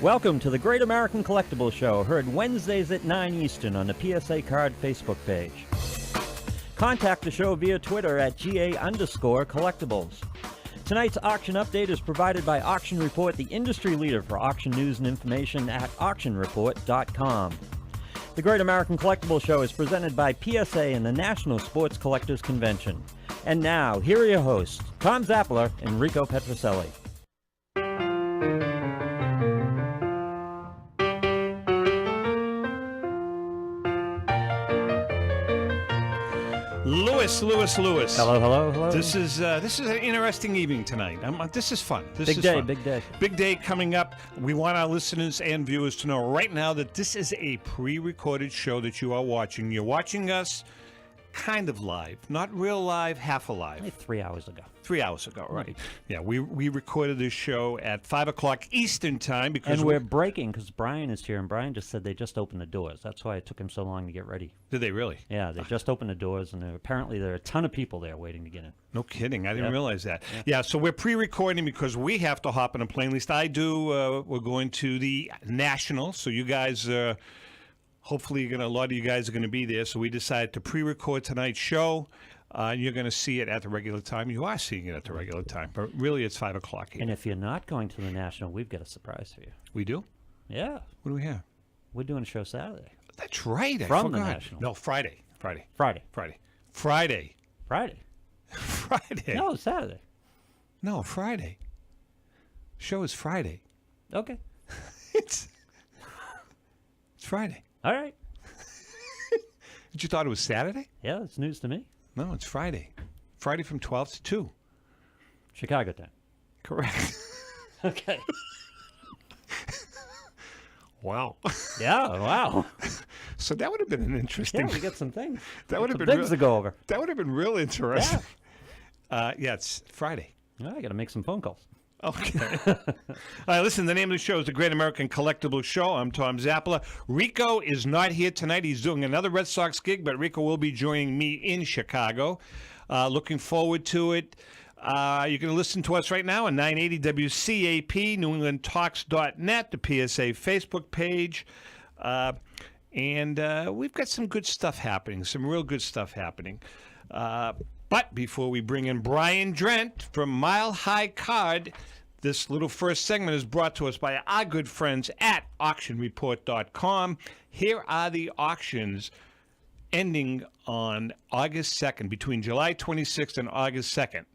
Welcome to the Great American Collectibles Show, heard Wednesdays at 9 Eastern on the PSA Card Facebook page. Contact the show via Twitter at GA_Collectibles. Tonight's auction update is provided by Auction Report, the industry leader for auction news and information at auctionreport.com. The Great American Collectibles Show is presented by PSA and the National Sports Collectors Convention. And now, here are your hosts, Tom Zappler and Rico Petrucelli. Lewis. Hello. This is an interesting evening tonight. This is fun. Big day. Big day coming up. We want our listeners and viewers to know right now that this is a pre-recorded show that you are watching. You're watching us kind of live, not real live, half alive. Only 3 hours ago. 3 hours ago, right? Yeah, we recorded this show at 5 o'clock Eastern time because we're breaking because Brian is here, and Brian just said they just opened the doors. That's why it took him so long to get ready. Did they really? Yeah, they just opened the doors, and apparently there are a ton of people there waiting to get in. No kidding. I didn't realize that. Yeah, so we're pre-recording because we have to hop on a plane. At least I do. We're going to the National, so you guys... hopefully, a lot of you guys are going to be there. So we decided to pre-record tonight's show. You're going to see it at the regular time. You are seeing it at the regular time, but really it's 5 o'clock here. And if you're not going to the National, we've got a surprise for you. We do? Yeah. What do we have? We're doing a show Saturday. That's right. I From forgot. the National. No, Friday. No, Saturday. No, Friday. Show is Friday. Okay. It's Friday. All right. Did you thought it was Saturday? Yeah, it's news to me. No, it's Friday. Friday from 12 to 2. Chicago time. Correct. Okay. Wow. Yeah, wow. So that would have been an interesting... Yeah, we got some things. That would have been things to go over. That would have been real interesting. Yeah, it's Friday. Well, I got to make some phone calls. Okay. All right, listen, the name of the show is the Great American Collectibles Show. I'm Tom Zappler. Rico is not here tonight. He's doing another Red Sox gig, but Rico will be joining me in Chicago. Looking forward to it. You can listen to us right now on 980 WCAP, NewEnglandTalks.net, the PSA Facebook page. And we've got some good stuff happening, some real good stuff happening. But before we bring in Brian Drent from Mile High Card, this little first segment is brought to us by our good friends at auctionreport.com. Here are the auctions ending on August 2nd, between July 26th and August 2nd.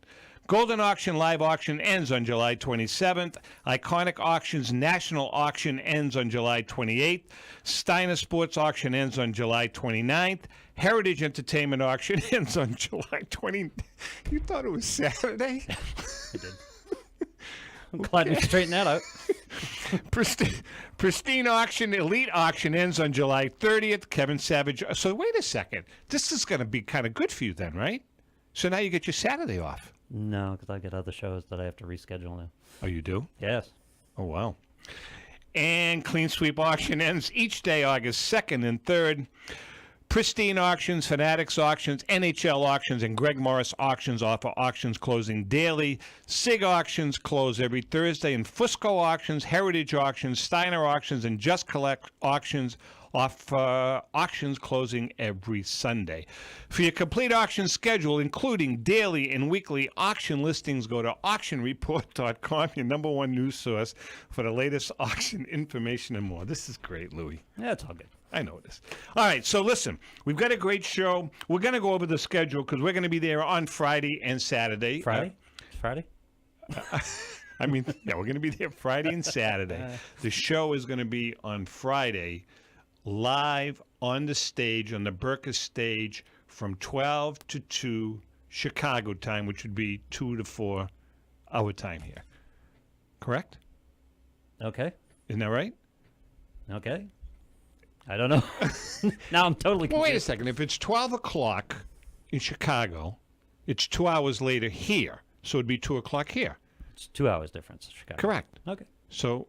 Golden Auction live auction ends on July 27th. Iconic Auctions national auction ends on July 28th. Steiner Sports auction ends on July 29th. Heritage Entertainment auction ends on July 20th. You thought it was Saturday? I did. I'm glad we straightened that out. Pristine auction, elite auction ends on July 30th. Kevin Savage. So wait a second. This is going to be kind of good for you then, right? So now you get your Saturday off. No, because I got other shows that I have to reschedule now. Oh, you do? Yes. Oh, wow. And Clean Sweep auction ends each day, August 2nd and 3rd. Pristine Auctions, Fanatics Auctions, NHL Auctions, and Greg Morris Auctions offer auctions closing daily. SIG Auctions close every Thursday, and Fusco Auctions, Heritage Auctions, Steiner Auctions, and Just Collect Auctions offer auctions closing every Sunday. For your complete auction schedule, including daily and weekly auction listings, go to auctionreport.com, your number one news source for the latest auction information and more. This is great, Louie. Yeah, it's all good. I know it is. All right, so listen, we've got a great show. We're going to go over the schedule because we're going to be there on Friday and Saturday. Friday? Friday? I mean, yeah, we're going to be there Friday and Saturday. The show is going to be on Friday, live on the stage, on the Burka stage, from 12 to 2 Chicago time, which would be 2 to 4 our time here. Correct? Okay. Isn't that right? Okay. I don't know. Now I'm totally confused. Well, wait a second. If it's 12 o'clock in Chicago, it's 2 hours later here. So it'd be 2 o'clock here. It's 2 hours difference in Chicago. Correct. Okay. So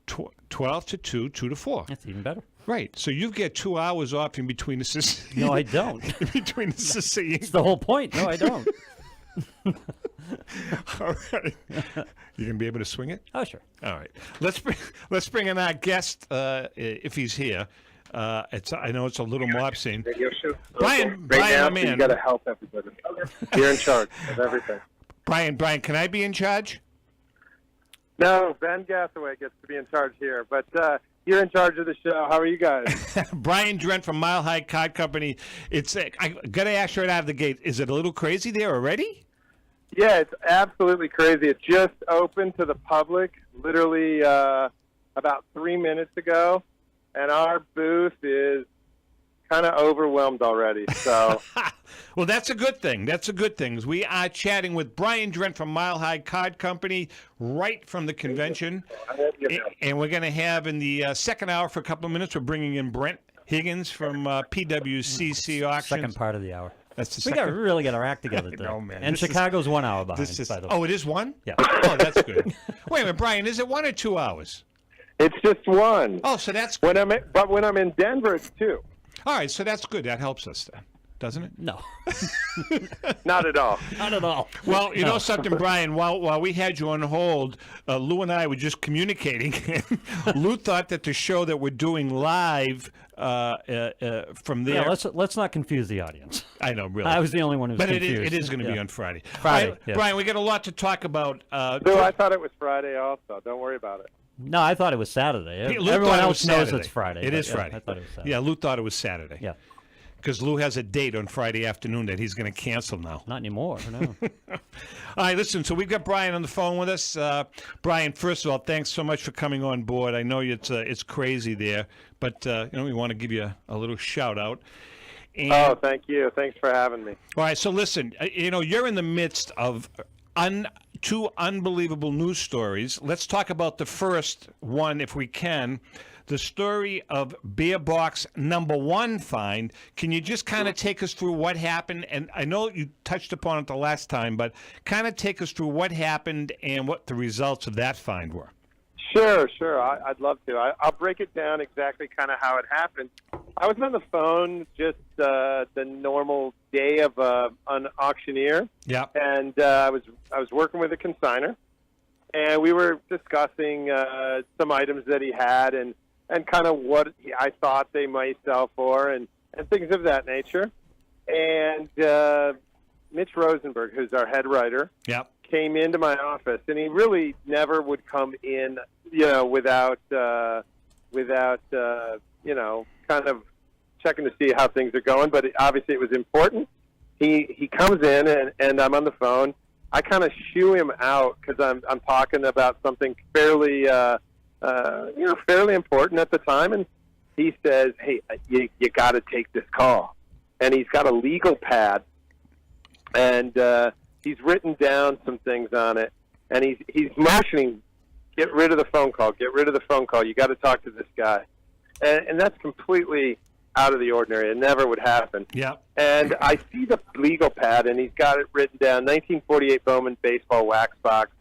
12 to 2, 2 to 4. That's even better. Right. So you get 2 hours off in between the No, I don't. in between the That's the whole point. No, I don't. All right. You gonna be able to swing it? Oh, sure. All right. Let's bring in our guest if he's here. I know it's a little mob scene. Radio show. Brian, right now, my so you man. got to help everybody. You're in charge of everything. Brian, can I be in charge? No, Ben Gathaway gets to be in charge here, but you're in charge of the show. How are you guys? Brian Drent from Mile High Card Company. I got to ask you right out of the gate, is it a little crazy there already? Yeah, it's absolutely crazy. It just opened to the public literally about 3 minutes ago, and our booth is kind of overwhelmed already. So, well, that's a good thing. That's a good thing. We are chatting with Brian Drent from Mile High Card Company right from the convention. And we're going to have in the second hour for a couple of minutes, we're bringing in Brent Higgins from PWCC Auctions. Second part of the hour. That's the We second. got really got our act together. No, man. And Chicago's 1 hour behind, by the way. Oh, it is one? Yeah. Oh, that's good. Wait a minute, Brian, is it 1 or 2 hours? it's just one. Oh, so that's When I'm in Denver, it's two. all right. So that's good. That helps us then, doesn't it? No. Not at all. Not at all. Well, you know something, Brian. While we had you on hold, Lou and I were just communicating. Lou thought that the show that we're doing live from there. Yeah, let's not confuse the audience. I know, really. I was the only one who was but confused. it is going to be Yeah. on Friday. Friday, All right, yes. Brian, we got a lot to talk about. So I thought it was Friday also. Don't worry about it. No, I thought it was Saturday. Lou Everyone thought it else was knows Saturday. it's Friday. It but is yeah, Friday. I thought it was Saturday. Yeah, Lou thought it was Saturday. Yeah. Because Lou has a date on Friday afternoon that he's going to cancel now. Not anymore. No. All right, listen, so we've got Brian on the phone with us. Brian, first of all, thanks so much for coming on board. I know it's crazy there, but we want to give you a little shout-out. And, Thank you. Thanks for having me. all right, so listen, you're in the midst of two unbelievable news stories. Let's talk about the first one, if we can. The story of Beer Box #1 find. Can you just kind of take us through what happened? And I know you touched upon it the last time, but kind of take us through what happened and what the results of that find were. Sure. I'd love to. I'll break it down exactly kind of how it happened. I was on the phone just the normal day of an auctioneer. Yeah. And I was working with a consignor, and we were discussing some items that he had and kind of what I thought they might sell for and things of that nature. And Mitch Rosenberg, who's our head writer, Yep. came into my office, and he really never would come in, without kind of checking to see how things are going. But obviously it was important. He comes in, and I'm on the phone. I kind of shoo him out because I'm talking about something fairly fairly important at the time, and he says, "Hey, you got to take this call." And he's got a legal pad, and he's written down some things on it, and he's motioning, "Get rid of the phone call. Get rid of the phone call. You got to talk to this guy," and that's completely out of the ordinary. It never would happen. Yeah. And I see the legal pad, and he's got it written down: 1948 Bowman baseball wax box,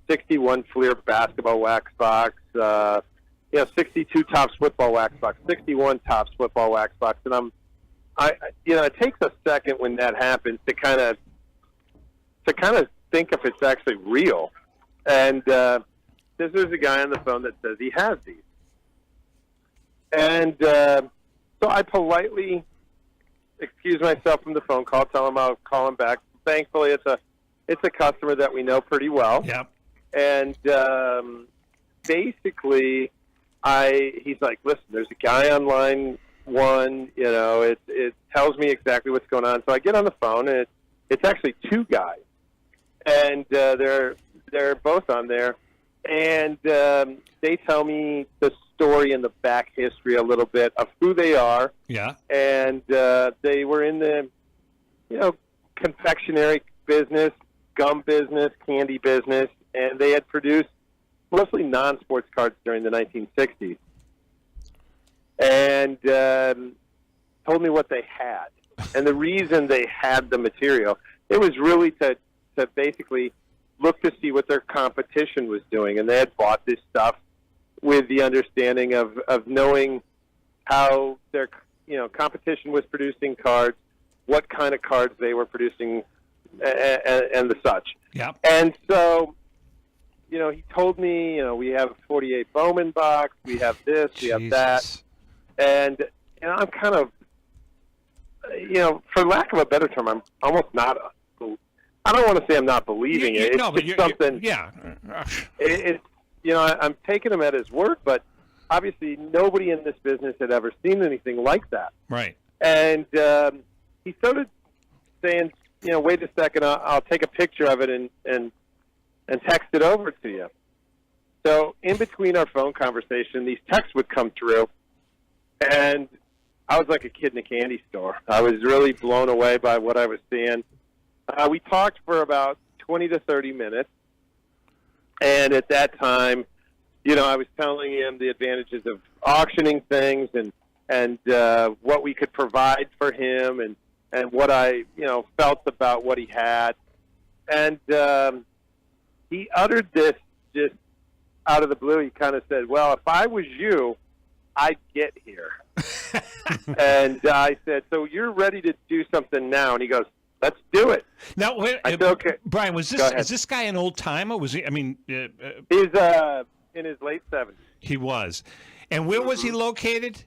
61 Fleer basketball wax box, 62 Topps football wax box, 61 Topps football wax box. And it takes a second when that happens to kind of think if it's actually real. And there's a guy on the phone that says he has these. And so I politely excuse myself from the phone call, tell him I'll call him back. Thankfully, it's a customer that we know pretty well. Yep. And basically, he's like, "Listen, there's a guy on line one. It tells me exactly what's going on." So I get on the phone, and it's actually two guys, and they're both on there, and they tell me the story and the back history a little bit of who they are. Yeah. And they were in the confectionery business, gum business, candy business, and they had produced mostly non-sports cards during the 1960s. And told me what they had. And the reason they had the material, it was really to basically look to see what their competition was doing. And they had bought this stuff with the understanding of knowing how their competition was producing cards, what kind of cards they were producing, and the such. Yeah. And so, he told me, we have a 48 Bowman box, we have this, we have that. And I'm kind of, for lack of a better term, I'm almost not. I don't want to say I'm not believing it. It's something. Yeah. I'm taking him at his word, but obviously nobody in this business had ever seen anything like that. Right. And he started saying, wait a second, I'll take a picture of it and text it over to you. So in between our phone conversation, these texts would come through, and I was like a kid in a candy store. I was really blown away by what I was seeing. We talked for about 20 to 30 minutes, and at that time, I was telling him the advantages of auctioning things and what we could provide for him and what I, felt about what he had. And he uttered this just out of the blue. He kind of said, well, if I was you, I'd get here. And I said, so you're ready to do something now? And he goes, let's do it. Now, wait, I said, okay. Brian, is this guy an old timer? Was he? He's in his late 70s. He was. And where was he located?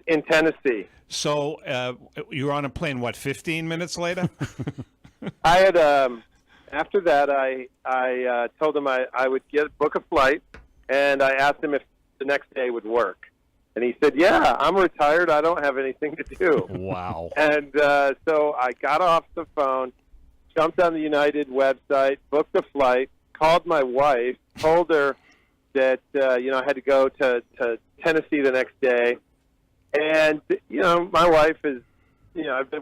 In Tennessee. So you were on a plane, 15 minutes later? I had, after that, I told him I would book a flight, and I asked him if the next day would work. And he said, yeah, I'm retired. I don't have anything to do. Wow. And so I got off the phone, jumped on the United website, booked a flight, called my wife, told her that, I had to go to Tennessee the next day. And, my wife is,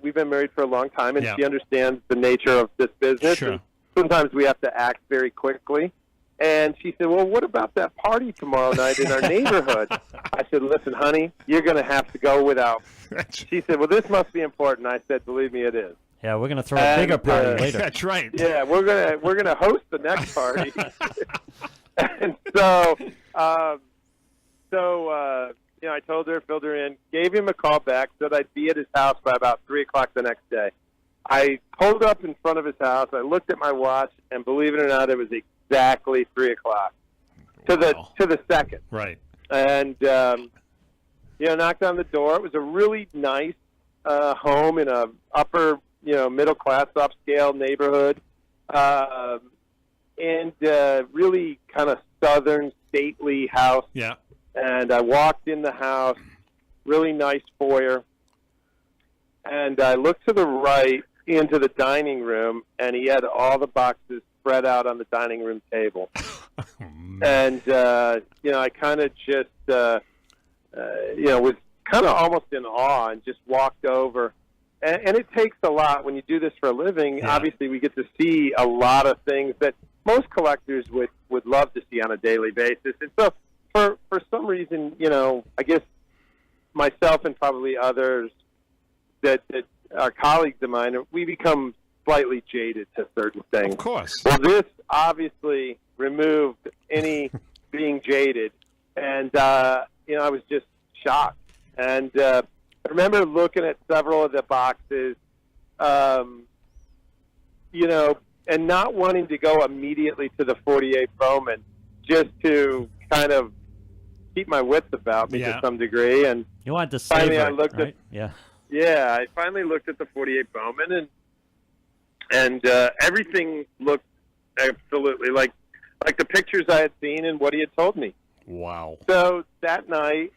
we've been married for a long time, and she understands the nature of this business. Sure. And sometimes we have to act very quickly. And she said, well, what about that party tomorrow night in our neighborhood? I said, listen, honey, you're going to have to go without. She said, well, this must be important. I said, believe me, it is. Yeah, we're going to throw a bigger party later. That's right. Yeah, we're gonna host the next party. And so, I told her, filled her in, gave him a call back, said I'd be at his house by about 3 o'clock the next day. I pulled up in front of his house. I looked at my watch, and believe it or not, it was exactly 3 o'clock to the second. Right. And knocked on the door. It was a really nice home in a upper, middle class, upscale neighborhood, and really kind of southern, stately house. Yeah. And I walked in the house, really nice foyer, and I looked to the right into the dining room, and he had all the boxes spread out on the dining room table. And, I kind of just, was kind of almost in awe and just walked over. And it takes a lot when you do this for a living. Yeah. Obviously, we get to see a lot of things that most collectors would love to see on a daily basis. And so for some reason, I guess myself and probably others that are colleagues of mine, we become slightly jaded to certain things. Of course. Well, this obviously removed any being jaded. And, I was just shocked. And I remember looking at several of the boxes, and not wanting to go immediately to the 48 Bowman just to kind of keep my wits about me to some degree. And you wanted to save finally, it, I looked right? Yeah, I finally looked at the 48 Bowman, and everything looked absolutely like the pictures I had seen and what he had told me. Wow. So that night,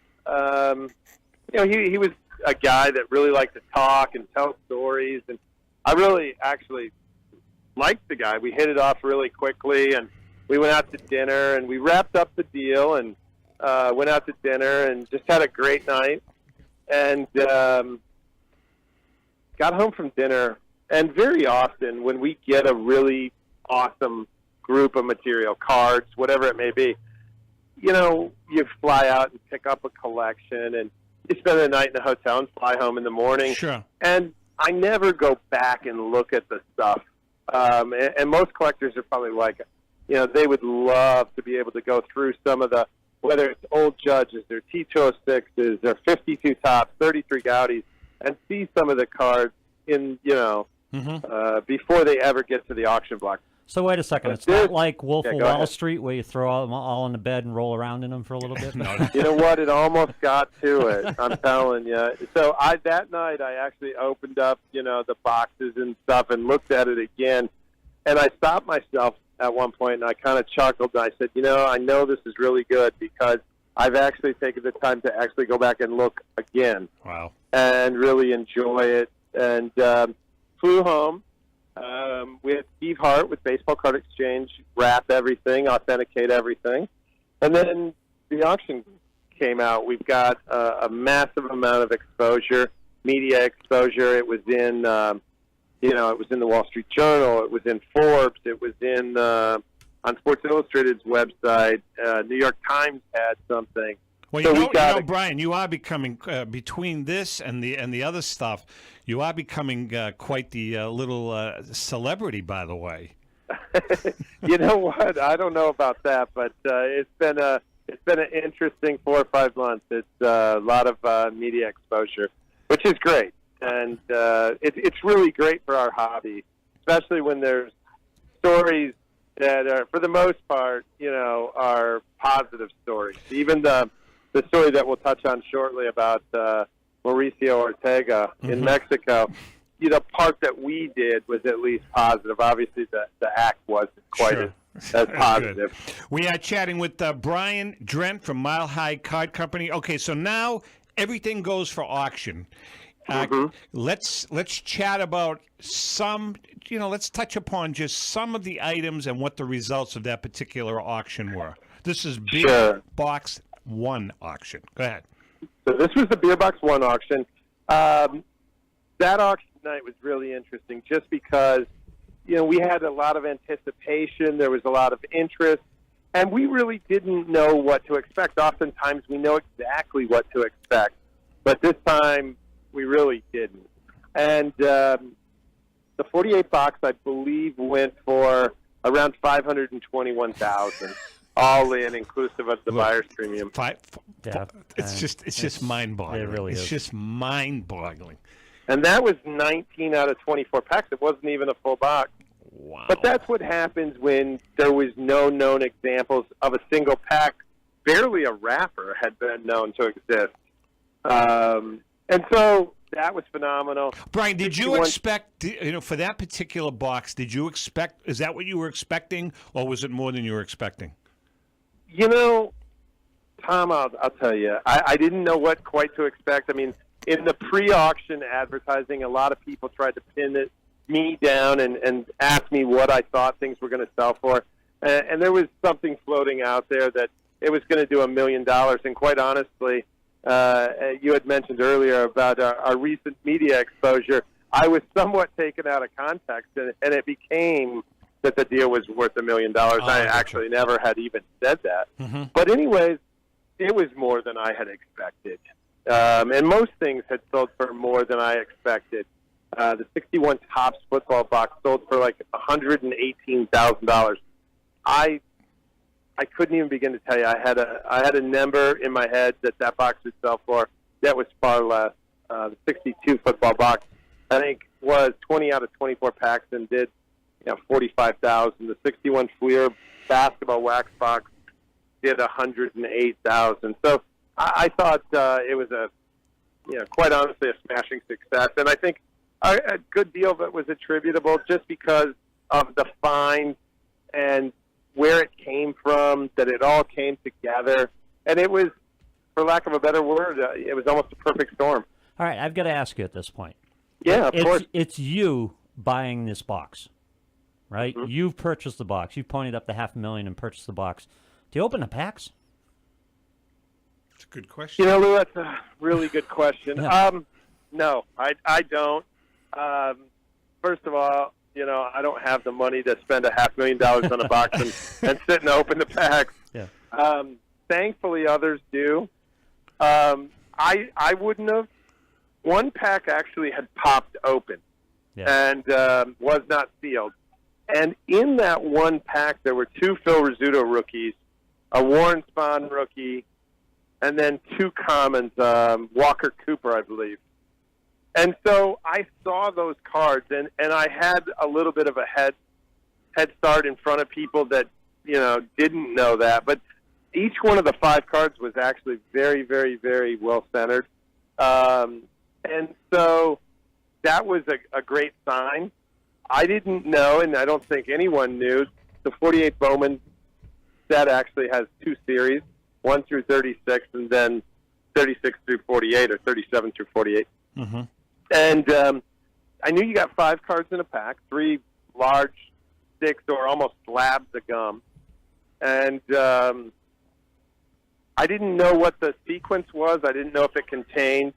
he was a guy that really liked to talk and tell stories, and I really actually liked the guy. We hit it off really quickly, and we went out to dinner, and we wrapped up the deal and went out to dinner and just had a great night. And got home from dinner, and very often when we get a really awesome group of material, cards, whatever it may be, you fly out and pick up a collection, and you spend the night in a hotel and fly home in the morning. Sure. And I never go back and look at the stuff. And most collectors are probably like, they would love to be able to go through some of the, whether it's old Judges, their T206s, their 52 Tops, 33 Gaudis, and see some of the cards in, before they ever get to the auction block. So wait a second. It's not like Wolf of Wall Street where you throw them all in the bed and roll around in them for a little bit? No. You know what? It almost got to it. I'm telling you. So that night I actually opened up, the boxes and stuff and looked at it again. And I stopped myself at one point and I kind of chuckled. And I said, I know this is really good because I've actually taken the time to actually go back and look again. Wow. And really enjoy it. And flew home. We had Steve Hart with Baseball Card Exchange wrap everything, authenticate everything. And then the auction came out. We've got a massive amount of exposure, media exposure. It was in, it was in the Wall Street Journal. It was in Forbes. It was in on Sports Illustrated's website. New York Times had something. Well, Brian, you are becoming between this and the other stuff. You are becoming quite the little celebrity, by the way. You know what? I don't know about that, but it's been an interesting 4 or 5 months. It's a lot of media exposure, which is great, and it's really great for our hobby, especially when there's stories that are, for the most part, are positive stories. Even the story that we'll touch on shortly about Mauricio Ortega in Mexico, part that we did was at least positive. Obviously, the act wasn't quite as positive. We are chatting with Brian Drent from Mile High Card Company. Okay, so now everything goes for auction. Let's chat about some, let's touch upon just some of the items and what the results of that particular auction were. This is Beer Box 1 auction. Go ahead. So this was the Beer Box 1 auction. That auction night was really interesting just because, we had a lot of anticipation. There was a lot of interest, and we really didn't know what to expect. Oftentimes we know exactly what to expect, but this time we really didn't. And the 48 box, I believe, went for around $521,000. All in, inclusive of the buyer's premium. It's just mind-boggling. It really is. It's just mind-boggling. And that was 19 out of 24 packs. It wasn't even a full box. Wow. But that's what happens when there was no known examples of a single pack. Barely a wrapper had been known to exist. And so that was phenomenal. Brian, did you expect, for that particular box, is that what you were expecting, or was it more than you were expecting? Tom, I'll tell you, I didn't know what quite to expect. I mean, in the pre-auction advertising, a lot of people tried to pin me down and ask me what I thought things were going to sell for. And there was something floating out there that it was going to do $1 million. And quite honestly, you had mentioned earlier about our recent media exposure. I was somewhat taken out of context, and it became that the deal was worth $1 million. I actually never had even said that. But anyways, it was more than I had expected. And most things had sold for more than I expected. The 61 Topps football box sold for like $118,000. I couldn't even begin to tell you. I had a number in my head that box would sell for. That was far less. The 62 football box, I think, was 20 out of 24 packs and did $45,000. The 61 Fleer basketball wax box did $108,000. So I thought it was quite honestly, a smashing success. And I think a good deal of it was attributable just because of the find and where it came from, that it all came together. And it was, for lack of a better word, it was almost a perfect storm. All right, I've got to ask you at this point. Yeah, of course. It's you buying this box, right? Mm-hmm. You've purchased the box. You've pointed up the $500,000 and purchased the box. Do you open the packs? That's a good question. Lou, that's a really good question. Yeah. No, I don't. First of all, I don't have the money to spend $500,000 on a box and sit and open the packs. Yeah. Thankfully, others do. I wouldn't have. One pack actually had popped open and was not sealed. And in that one pack, there were 2 Phil Rizzuto rookies, a Warren Spahn rookie, and then 2 commons, Walker Cooper, I believe. And so I saw those cards, and I had a little bit of a head start in front of people that, didn't know that. But each one of the 5 cards was actually very, very, very well-centered. And so that was a great sign. I didn't know, and I don't think anyone knew, the 48 Bowman set actually has 2 series, 1 through 36, and then 36 through 48, or 37 through 48. Mm-hmm. And I knew you got 5 cards in a pack, 3 large sticks or almost slabs of gum. And I didn't know what the sequence was. I didn't know if it contained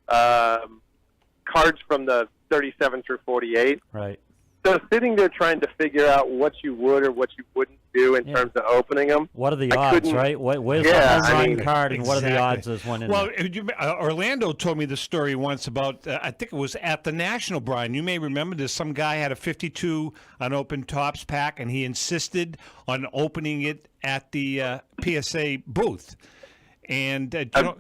cards from the 37 through 48. Right. So sitting there trying to figure out what you would or what you wouldn't do in terms of opening them. What are the odds, right? Where's the home run card, and what are the odds there's one in there? Well, Orlando told me the story once about, I think it was at the National, Brian. You may remember this. Some guy had a 52 unopened Topps pack, and he insisted on opening it at the PSA booth. And am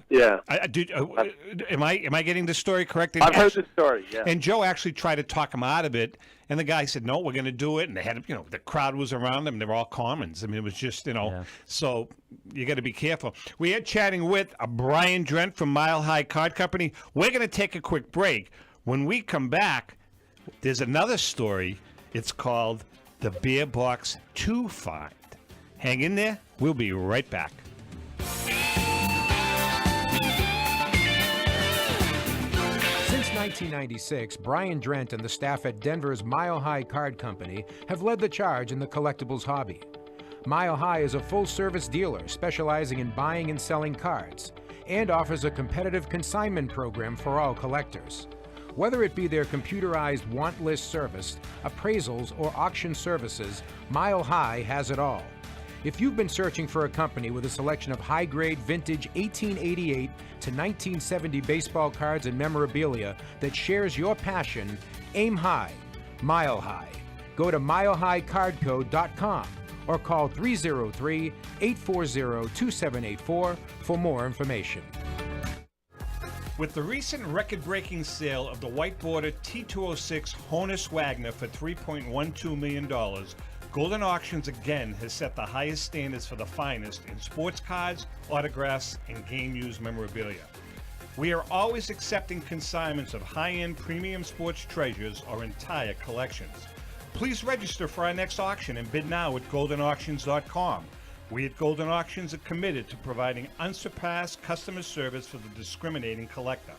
I getting the story correct? I've heard the story. Yeah. And Joe actually tried to talk him out of it, and the guy said, "No, we're going to do it." And they had, the crowd was around them. They were all commons. I mean, it was just, So you got to be careful. We are chatting with Brian Drent from Mile High Card Company. We're going to take a quick break. When we come back, there's another story. It's called the Beer Box 2 Find. Hang in there. We'll be right back. Since 1996, Brian Drent and the staff at Denver's Mile High Card Company have led the charge in the collectibles hobby. Mile High is a full-service dealer specializing in buying and selling cards and offers a competitive consignment program for all collectors. Whether it be their computerized want list service, appraisals, or auction services, Mile High has it all. If you've been searching for a company with a selection of high-grade vintage 1888 to 1970 baseball cards and memorabilia that shares your passion, aim high, Mile High. Go to milehighcardco.com or call 303-840-2784 for more information. With the recent record-breaking sale of the white border T206 Honus Wagner for $3.12 million, Golden Auctions again has set the highest standards for the finest in sports cards, autographs, and game-used memorabilia. We are always accepting consignments of high-end premium sports treasures or entire collections. Please register for our next auction and bid now at goldenauctions.com. We at Golden Auctions are committed to providing unsurpassed customer service for the discriminating collector.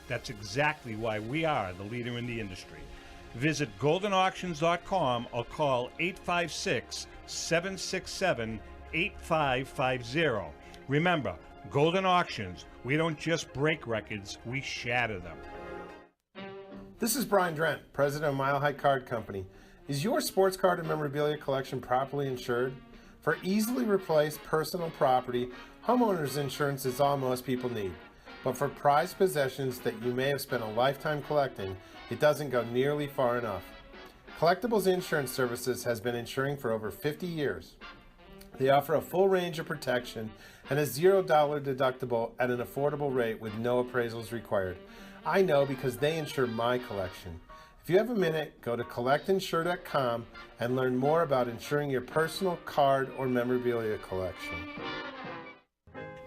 That's exactly why we are the leader in the industry. Visit goldenauctions.com or call 856-767-8550. Remember, Golden Auctions, we don't just break records, we shatter them. This is Brian Drent, president of Mile High Card Company. Is your sports card and memorabilia collection properly insured? For easily replaced personal property, homeowners insurance is all most people need. But for prized possessions that you may have spent a lifetime collecting, it doesn't go nearly far enough. Collectibles Insurance Services has been insuring for over 50 years. They offer a full range of protection and a $0 deductible at an affordable rate with no appraisals required. I know because they insure my collection. If you have a minute, go to collectinsure.com and learn more about insuring your personal card or memorabilia collection.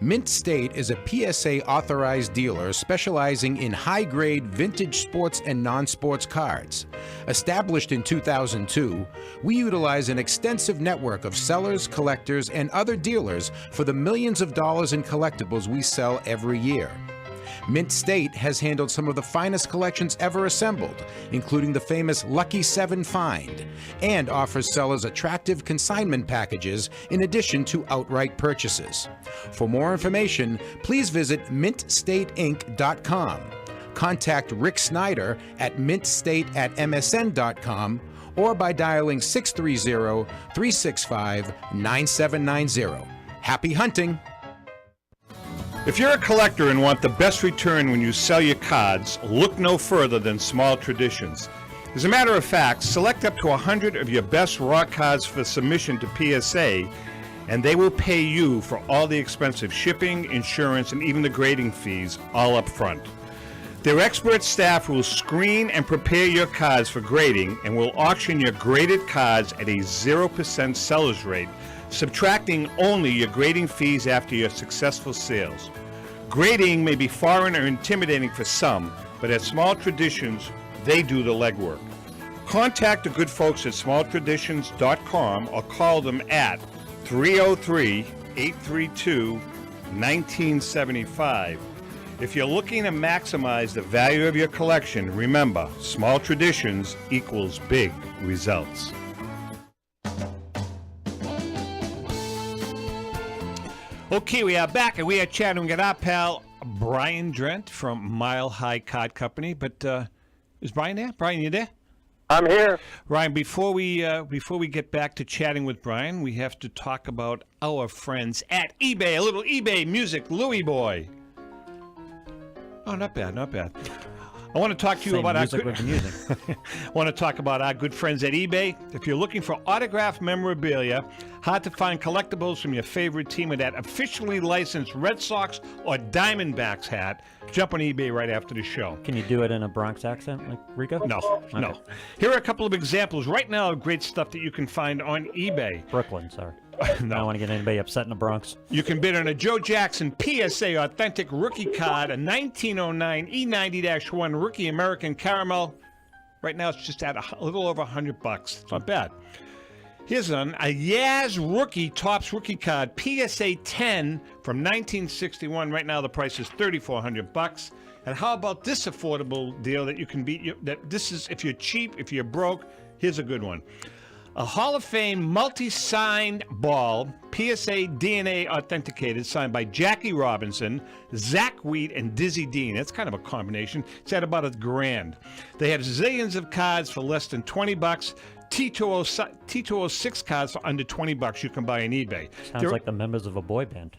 Mint State is a PSA authorized dealer specializing in high-grade vintage sports and non-sports cards. Established in 2002, we utilize an extensive network of sellers, collectors, and other dealers for the millions of dollars in collectibles we sell every year. Mint State has handled some of the finest collections ever assembled, including the famous Lucky 7 find, and offers sellers attractive consignment packages in addition to outright purchases. For more information, please visit mintstateinc.com. Contact Rick Snyder at mintstate@msn.com or by dialing 630-365-9790. Happy hunting! If you're a collector and want the best return when you sell your cards, look no further than Small Traditions. As a matter of fact, select up to 100 of your best raw cards for submission to PSA, and they will pay you for all the expensive shipping, insurance, and even the grading fees all up front. Their expert staff will screen and prepare your cards for grading and will auction your graded cards at a 0% seller's rate, subtracting only your grading fees after your successful sales. Grading may be foreign or intimidating for some, but at Small Traditions, they do the legwork. Contact the good folks at smalltraditions.com or call them at 303-832-1975. If you're looking to maximize the value of your collection, remember, Small Traditions equals big results. Okay, we are back, and we are chatting with our pal Brian Drent from Mile High Card Company. But is Brian there? Brian, you there? I'm here. Ryan, before we get back to chatting with Brian, we have to talk about our friends at eBay. A little eBay music, Louie Boy. Oh, not bad, not bad. I want to talk to you about our good music. I want to talk about our good friends at eBay. If you're looking for autographed memorabilia, hard to find collectibles from your favorite team with that officially licensed Red Sox or Diamondbacks hat, jump on eBay right after the show. Can you do it in a Bronx accent like Rico? No, Okay. no. Here are a couple of examples right now of great stuff that you can find on eBay. Brooklyn, sorry. No. I don't want to get anybody upset in the Bronx. You can bid on a Joe Jackson PSA Authentic Rookie Card, a 1909 E90-1 Rookie American Caramel. Right now, it's just at a little over $100. It's not bad. Here's a Yaz Rookie Topps Rookie Card, PSA 10 from 1961. Right now, the price is $3,400. And how about this affordable deal that you can beat? This is if you're cheap, if you're broke. Here's a good one. A Hall of Fame multi-signed ball, PSA DNA authenticated, signed by Jackie Robinson, Zach Wheat, and Dizzy Dean. That's kind of a combination. It's at about $1,000. They have zillions of cards for less than $20. T206 cards for under $20 you can buy on eBay. Sounds like the members of a boy band.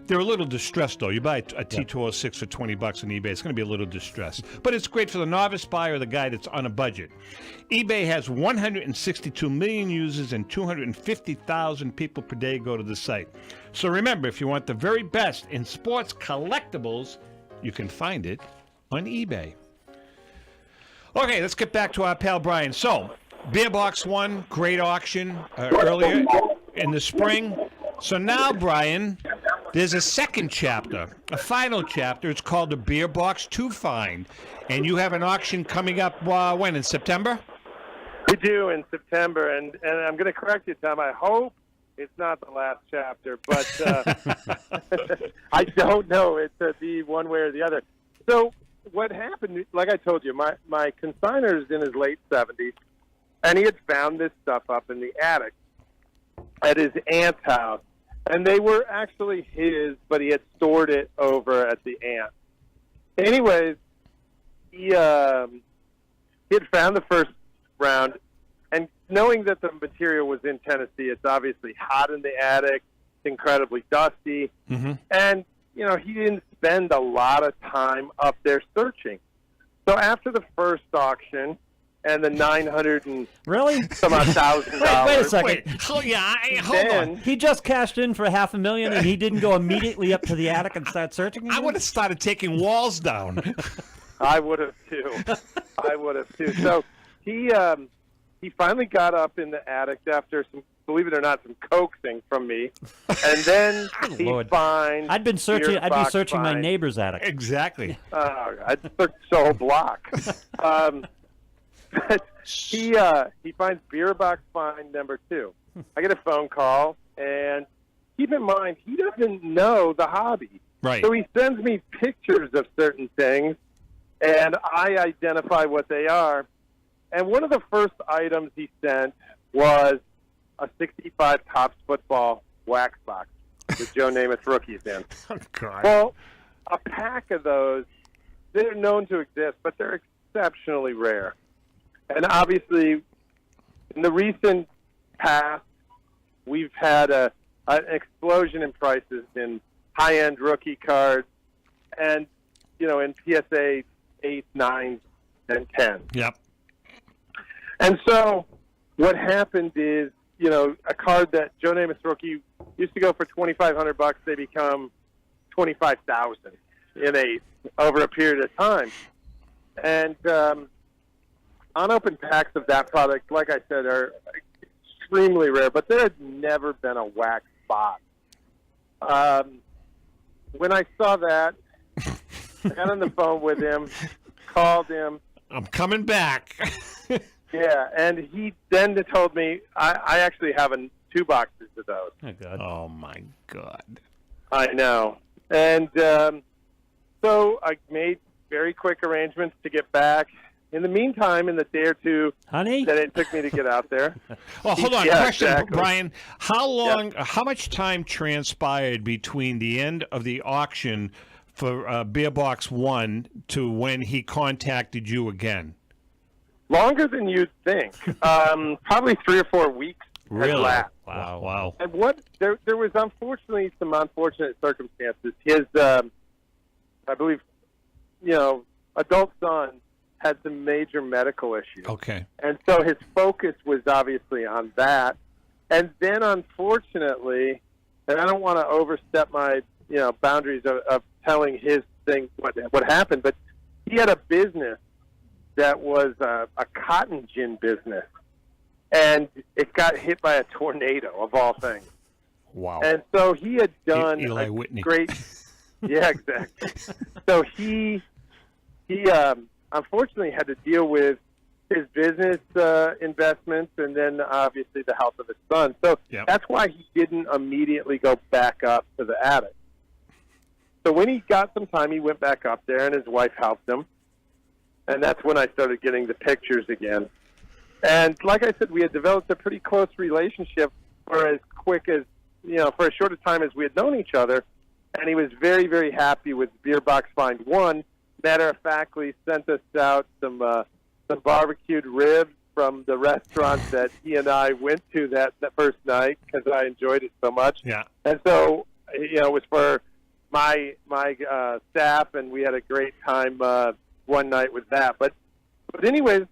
They're a little distressed, though. You buy a T206 for $20 on eBay, it's going to be a little distressed. But it's great for the novice buyer or the guy that's on a budget. eBay has 162 million users and 250,000 people per day go to the site. So remember, if you want the very best in sports collectibles, you can find it on eBay. Okay, let's get back to our pal Brian. So, Beer Box 1, great auction earlier in the spring. So now, Brian, there's a second chapter, a final chapter. It's called the Beer Box 2 Find. And you have an auction coming up, when, in September? We do in September, and I'm going to correct you, Tom. I hope it's not the last chapter, but I don't know it to be one way or the other. So what happened, like I told you, my consigner's in his late 70s, and he had found this stuff up in the attic at his aunt's house. And they were actually his, but he had stored it over at the aunt. Anyways, he had found the first round, and knowing that the material was in Tennessee, it's obviously hot in the attic, it's incredibly dusty, and, he didn't spend a lot of time up there searching. So after the first auction, and the $900 and really? some odd $1,000. Wait a second. Hold on. He just cashed in for $500,000 and he didn't go immediately up to the attic and start searching again? I would have started taking walls down. I would have too. So he finally got up in the attic after some, believe it or not, some coaxing from me, and then he finds. I'd be searching my neighbor's attic. Exactly. I'd search the whole block. But he finds Beer Box Find number 2. I get a phone call, and keep in mind, he doesn't know the hobby. Right. So he sends me pictures of certain things, and I identify what they are. And one of the first items he sent was a 65 Topps football wax box with Joe Namath rookies in. Oh, God. Well, a pack of those, they're known to exist, but they're exceptionally rare. And obviously, in the recent past, we've had an explosion in prices in high-end rookie cards and, in PSA 8, 9, and 10. Yep. And so what happened is, a card that Joe Namath rookie used to go for $2,500, they become $25,000. over a period of time. And unopened packs of that product, like I said, are extremely rare, but there had never been a wax box. When I saw that, I got on the phone with him, called him. I'm coming back. Yeah, and he then told me, I actually have 2 boxes of those. Oh, God. Oh, my God. I know. And so I made very quick arrangements to get back. In the meantime, in the day or two Honey? that it took me to get out there. Oh, hold on. Yeah, Question, exactly. Brian. How much time transpired between the end of the auction for Beer Box 1 to when he contacted you again? Longer than you'd think. Probably 3 or 4 weeks. had lapsed. Wow. And there was unfortunately some unfortunate circumstances. His, I believe, adult son had some major medical issues. Okay. And so his focus was obviously on that. And then unfortunately, and I don't want to overstep my, boundaries of telling his thing, what happened, but he had a business that was a cotton gin business. And it got hit by a tornado, of all things. Wow. And so he had done Eli a Whitney. great... Yeah, exactly. So he unfortunately had to deal with his business investments and then obviously the health of his son. So that's why he didn't immediately go back up to the attic. So when he got some time, he went back up there and his wife helped him. And that's when I started getting the pictures again. And like I said, we had developed a pretty close relationship for as quick as, for as short a time as we had known each other. And he was very, very happy with Beer Box Find 1. Matter of factly, sent us out some barbecued ribs from the restaurant that he and I went to that first night because I enjoyed it so much. Yeah. And so, it was for my staff, and we had a great time one night with that. But anyways,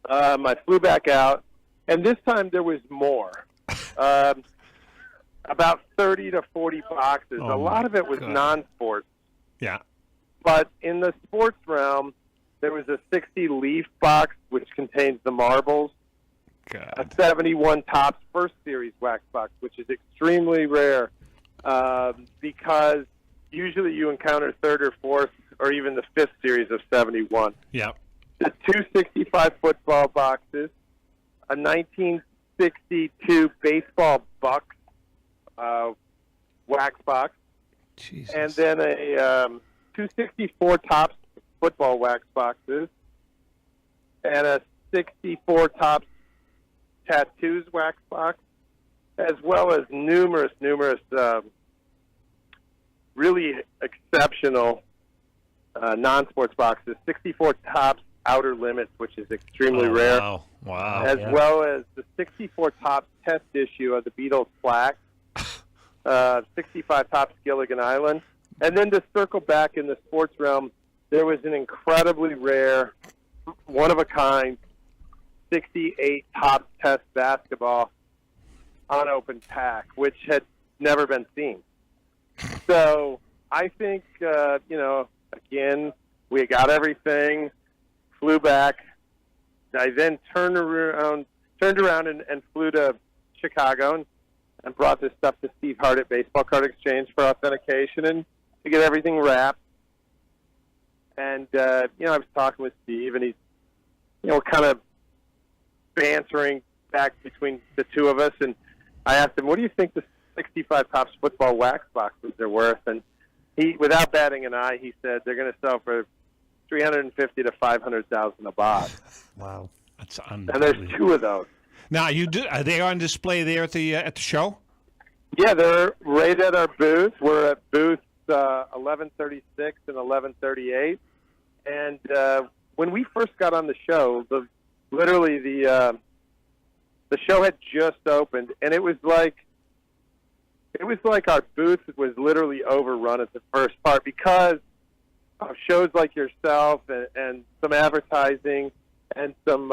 I flew back out, and this time there was more. About 30 to 40 boxes. Oh, a lot of it was God. non-sports. Yeah. But in the sports realm, there was a 60 Leaf box, which contains the marbles. God. A 71 Topps First Series wax box, which is extremely rare because usually you encounter third or fourth or even the fifth series of 71. Yeah. The 265 football boxes, a 1962 baseball Bucks wax box, Jesus. and then a 264 Topps football wax boxes, and a 64 Topps tattoos wax box, as well as numerous really exceptional non-sports boxes. 64 Topps Outer Limits, which is extremely rare. Wow. As well as the 64 Topps test issue of the Beatles plaque, 65 Topps Gilligan Island. And then to circle back in the sports realm, there was an incredibly rare, one-of-a-kind, 68 Topps test basketball unopened pack, which had never been seen. So I think, again, we got everything, flew back. I then turned around and flew to Chicago and brought this stuff to Steve Hart at Baseball Card Exchange for authentication and to get everything wrapped. And, I was talking with Steve, and he's, kind of bantering back between the two of us. And I asked him, what do you think the 65 Topps football wax boxes are worth? And he, without batting an eye, he said they're going to sell for $350,000 to $500,000 a box. Wow. That's And there's 2 of those. Now, are they on display there at the show? Yeah, they're right at our booth. We're at booth 1136 and 1138. And when we first got on the show, the show had just opened, and it was like our booth was literally overrun at the first part because of shows like yourself and some advertising and some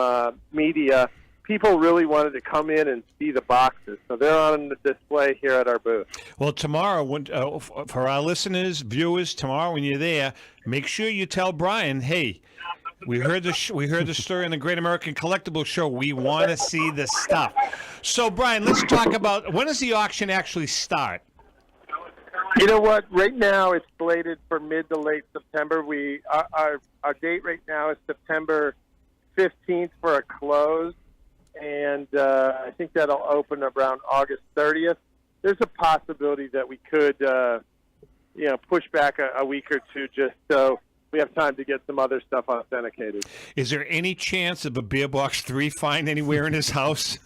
media. people really wanted to come in and see the boxes. So they're on the display here at our booth. Well, tomorrow, for our listeners, viewers, tomorrow when you're there, make sure you tell Brian, hey, we heard the story on the Great American Collectibles Show. We want to see the stuff. So, Brian, let's talk about, when does the auction actually start? You know what? Right now, it's slated for mid to late September. Our date right now is September 15th for a close, and I think that'll open around August 30th. There's a possibility that we could, push back a week or two just so we have time to get some other stuff authenticated. Is there any chance of a Beer Box 3 find anywhere in his house?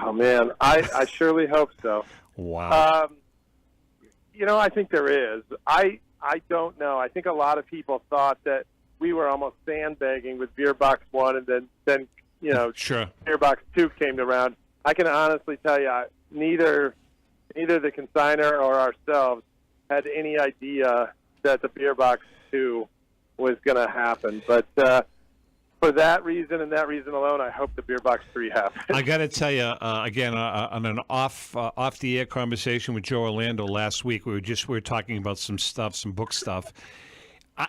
Oh, man, I surely hope so. Wow. I think there is. I don't know. I think a lot of people thought that we were almost sandbagging with Beer Box 1, and then sure. Beer Box 2 came around. I can honestly tell you, neither the consignor or ourselves had any idea that the Beer Box 2 was going to happen. But for that reason and that reason alone, I hope the Beer Box 3 happens. I got to tell you, again, on an off-the-air conversation with Joe Orlando last week, we were talking about some stuff, some book stuff.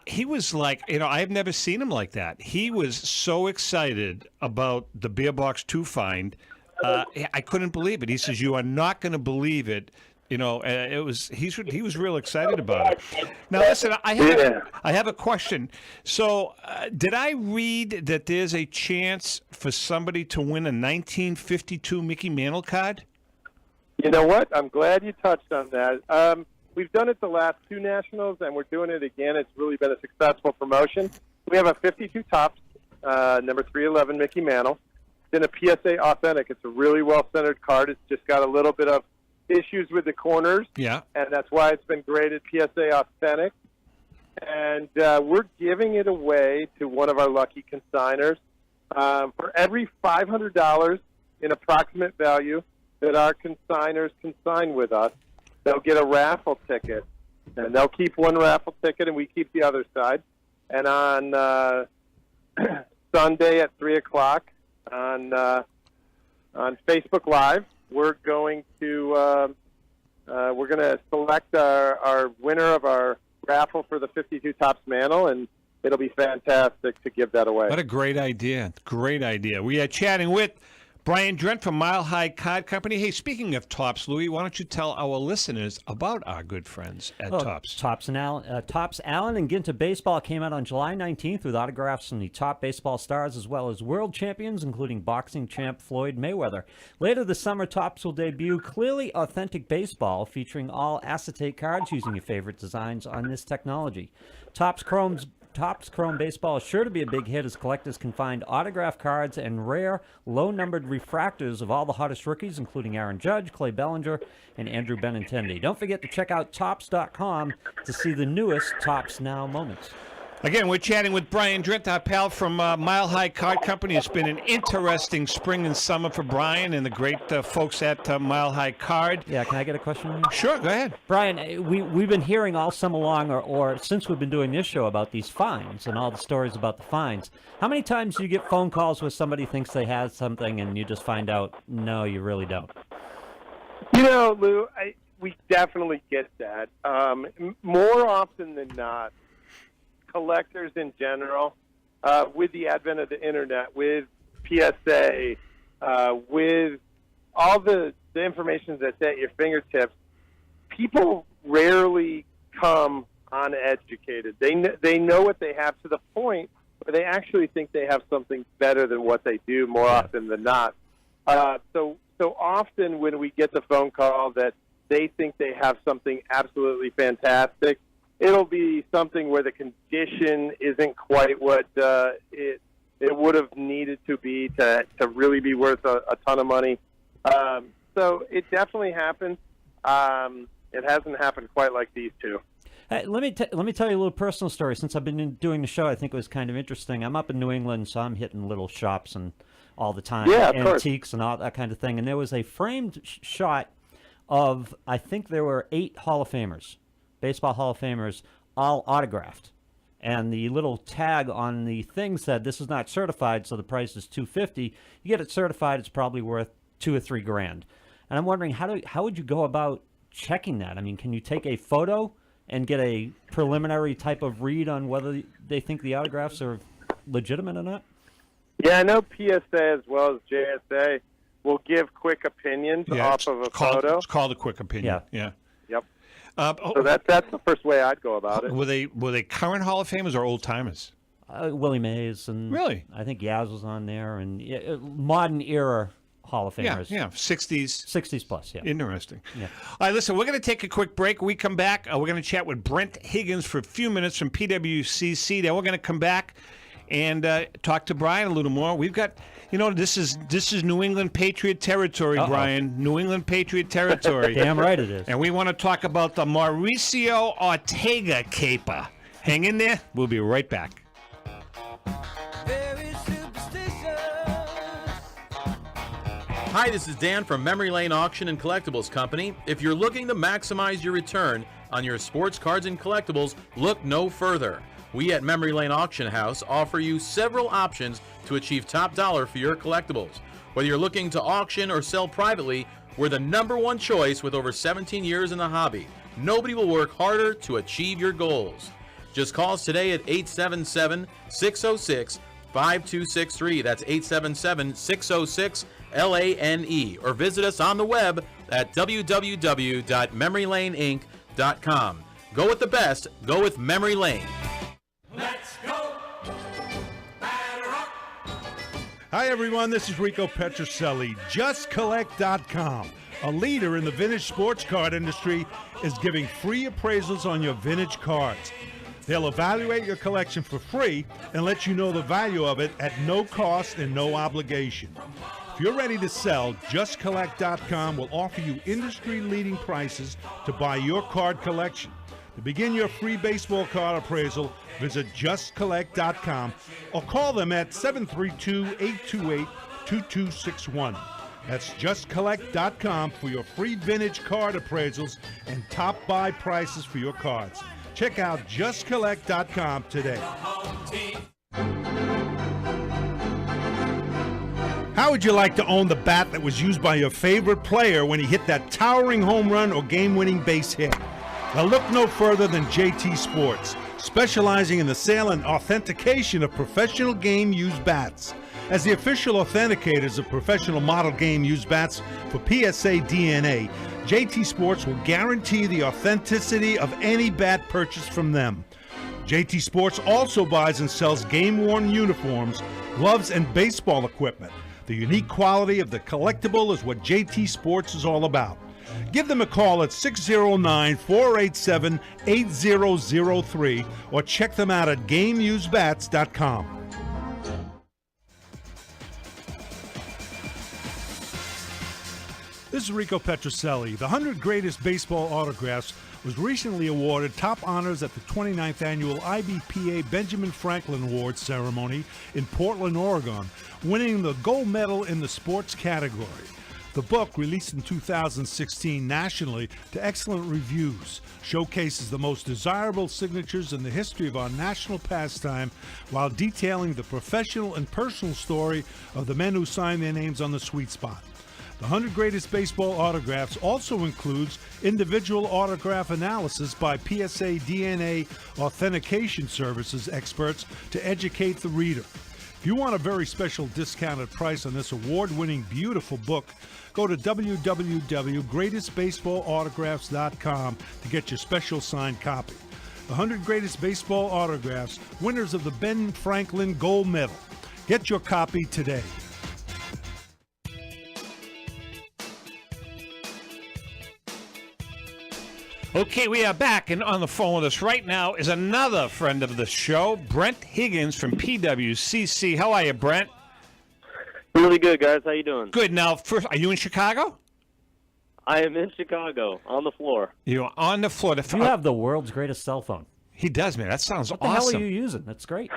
He was like, I've never seen him like that. He was so excited about the Beer Box 2 find. I couldn't believe it. He says, "You are not going to believe it." He was real excited about it. Now, listen, I have a question. So, did I read that there's a chance for somebody to win a 1952 Mickey Mantle card? You know what? I'm glad you touched on that. We've done it the last 2 Nationals, and we're doing it again. It's really been a successful promotion. We have a 52 Topps, number 311 Mickey Mantle. It's in a PSA Authentic. It's a really well-centered card. It's just got a little bit of issues with the corners. Yeah. And that's why it's been graded PSA Authentic. And we're giving it away to one of our lucky consigners. For every $500 in approximate value that our consigners consign with us, they'll get a raffle ticket. And they'll keep one raffle ticket, and we keep the other side. And on Sunday at 3 o'clock on Facebook Live, we're going to select our winner of our raffle for the 52 Topps Mantle, and it'll be fantastic to give that away. What a great idea. Great idea. We are chatting with Brian Drent from Mile High Card Company. Hey, speaking of Topps, Louis, why don't you tell our listeners about our good friends at Topps? Topps Allen and Ginter Baseball came out on July 19th with autographs from the top baseball stars as well as world champions, including boxing champ Floyd Mayweather. Later this summer, Topps will debut Clearly Authentic Baseball, featuring all acetate cards using your favorite designs on this technology. Topps Chrome Baseball is sure to be a big hit as collectors can find autographed cards and rare, low-numbered refractors of all the hottest rookies, including Aaron Judge, Clay Bellinger, and Andrew Benintendi. Don't forget to check out Topps.com to see the newest Topps Now moments. Again, we're chatting with Brian Drent, our pal from Mile High Card Company. It's been an interesting spring and summer for Brian and the great folks at Mile High Card. Yeah, can I get a question? Sure, go ahead. Brian, we've been hearing all summer long or since we've been doing this show about these fines and all the stories about the fines. How many times do you get phone calls where somebody thinks they have something and you just find out, no, you really don't? Lou, we definitely get that. More often than not, collectors in general, with the advent of the internet, with PSA, with all the information that's at your fingertips, people rarely come uneducated. They know what they have to the point where they actually think they have something better than what they do more often than not. So often when we get the phone call that they think they have something absolutely fantastic, it'll be something where the condition isn't quite what it would have needed to be to really be worth a ton of money. So it definitely happens. It hasn't happened quite like these two. Let me tell you a little personal story. Since I've been doing the show, I think it was kind of interesting. I'm up in New England, so I'm hitting little shops and all the time, antiques and all that kind of thing. And there was a framed shot of, I think there were 8 Hall of Famers. Baseball Hall of Famers, all autographed. and the little tag on the thing said this is not certified, so the price is $250. You get it certified, it's probably worth $2 or $3 grand. And I'm wondering how would you go about checking that? I mean, can you take a photo and get a preliminary type of read on whether they think the autographs are legitimate or not? Yeah, I know PSA as well as JSA will give quick opinions off of a photo. It's called a quick opinion. Yeah. Yep. So that's the first way I'd go about it. Were they current Hall of Famers or old timers? Willie Mays and really, I think Yaz was on there, and modern era Hall of Famers. Yeah, 60s plus. Yeah, interesting. Yeah. All right, listen, we're going to take a quick break. When we come back, we're going to chat with Brent Higgins for a few minutes from PWCC. Then we're going to come back and talk to Brian a little more. We've got, this is New England Patriot territory, Brian. New England Patriot territory. Damn right it is. And we want to talk about the Mauricio Ortega caper. Hang in there. We'll be right back. Hi, this is Dan from Memory Lane Auction and Collectibles Company. If you're looking to maximize your return on your sports cards and collectibles, look no further. We at Memory Lane Auction House offer you several options to achieve top dollar for your collectibles. Whether you're looking to auction or sell privately, we're the #1 choice with over 17 years in the hobby. Nobody will work harder to achieve your goals. Just call us today at 877-606-5263. That's 877-606-LANE. Or visit us on the web at www.memorylaneinc.com. Go with the best. Go with Memory Lane. Let's go. Batter up. Hi, everyone. This is Rico Petrucelli. JustCollect.com, a leader in the vintage sports card industry, is giving free appraisals on your vintage cards. They'll evaluate your collection for free and let you know the value of it at no cost and no obligation. If you're ready to sell, JustCollect.com will offer you industry-leading prices to buy your card collection. To begin your free baseball card appraisal, visit JustCollect.com or call them at 732-828-2261. That's JustCollect.com for your free vintage card appraisals and top buy prices for your cards. Check out JustCollect.com today. How would you like to own the bat that was used by your favorite player when he hit that towering home run or game-winning base hit? Now look no further than JT Sports, specializing in the sale and authentication of professional game-used bats. As the official authenticators of professional model game-used bats for PSA DNA, JT Sports will guarantee the authenticity of any bat purchased from them. JT Sports also buys and sells game-worn uniforms, gloves, and baseball equipment. The unique quality of the collectible is what JT Sports is all about. Give them a call at 609-487-8003 or check them out at GameUseBats.com. This is Rico Petrucelli. The 100 Greatest Baseball Autographs was recently awarded top honors at the 29th Annual IBPA Benjamin Franklin Awards ceremony in Portland, Oregon, winning the gold medal in the sports category. The book, released in 2016 nationally to excellent reviews, showcases the most desirable signatures in the history of our national pastime while detailing the professional and personal story of the men who signed their names on the sweet spot. The 100 Greatest Baseball Autographs also includes individual autograph analysis by PSA DNA authentication services experts to educate the reader. If you want a very special discounted price on this award-winning beautiful book, go to www.greatestbaseballautographs.com to get your special signed copy. The 100 Greatest Baseball Autographs, winners of the Ben Franklin Gold Medal. Get your copy today. Okay, we are back, and on the phone with us right now is another friend of the show, Brent Higgins from PWCC. How are you, Brent? Really good, guys. How you doing? Good. Now, first, are you in Chicago? I am in Chicago, on the floor. You're on the floor. You have the world's greatest cell phone. He does, man. That sounds What the awesome. hell are you using? That's great.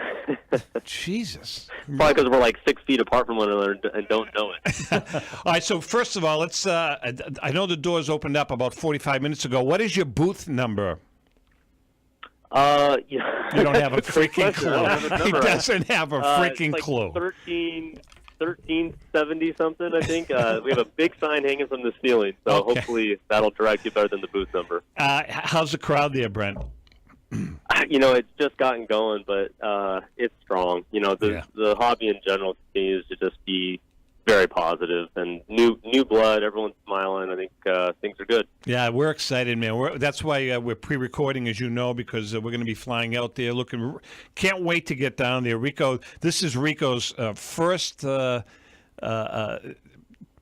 Jesus. Probably because we're like 6 feet apart from one another and don't know it. All right, so first of all, let's. I know the doors opened up about 45 minutes ago. What is your booth number? You don't have a freaking clue. He doesn't have a freaking it's clue. 1370 something, I think. We have a big sign hanging from the ceiling, so Okay. hopefully that'll direct you better than the booth number. How's the crowd there, Brent? It's just gotten going, but it's strong. The hobby in general continues to just be very positive, and new blood. Everyone's smiling. I think things are good. Yeah, we're excited, man. That's why we're pre-recording, as you know, because we're going to be flying out there. Can't wait to get down there. Rico, this is Rico's first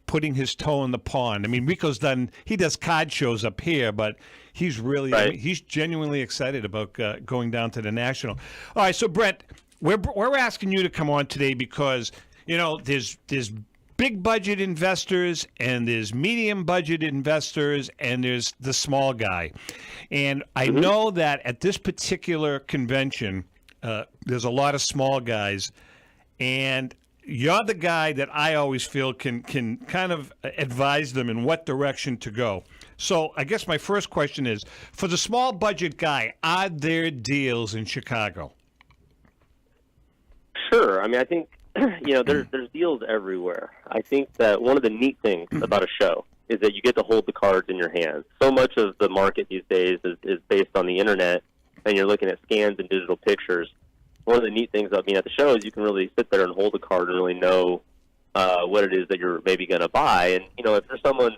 putting his toe in the pond. I mean, Rico's he does card shows up here, but he's really, Right. he's genuinely excited about going down to the National. All right, so Brent, we're asking you to come on today because, there's big budget investors and there's medium budget investors and there's the small guy. And I know that at this particular convention, there's a lot of small guys, and you're the guy that I always feel can kind of advise them in what direction to go. So I guess my first question is, for the small budget guy, are there deals in Chicago? Sure. I mean, I think there's deals everywhere. I think that one of the neat things about a show is that you get to hold the cards in your hands. So much of the market these days is based on the internet, and you're looking at scans and digital pictures. One of the neat things about being at the show is you can really sit there and hold the card and really know what it is that you're maybe going to buy. And, if you're someone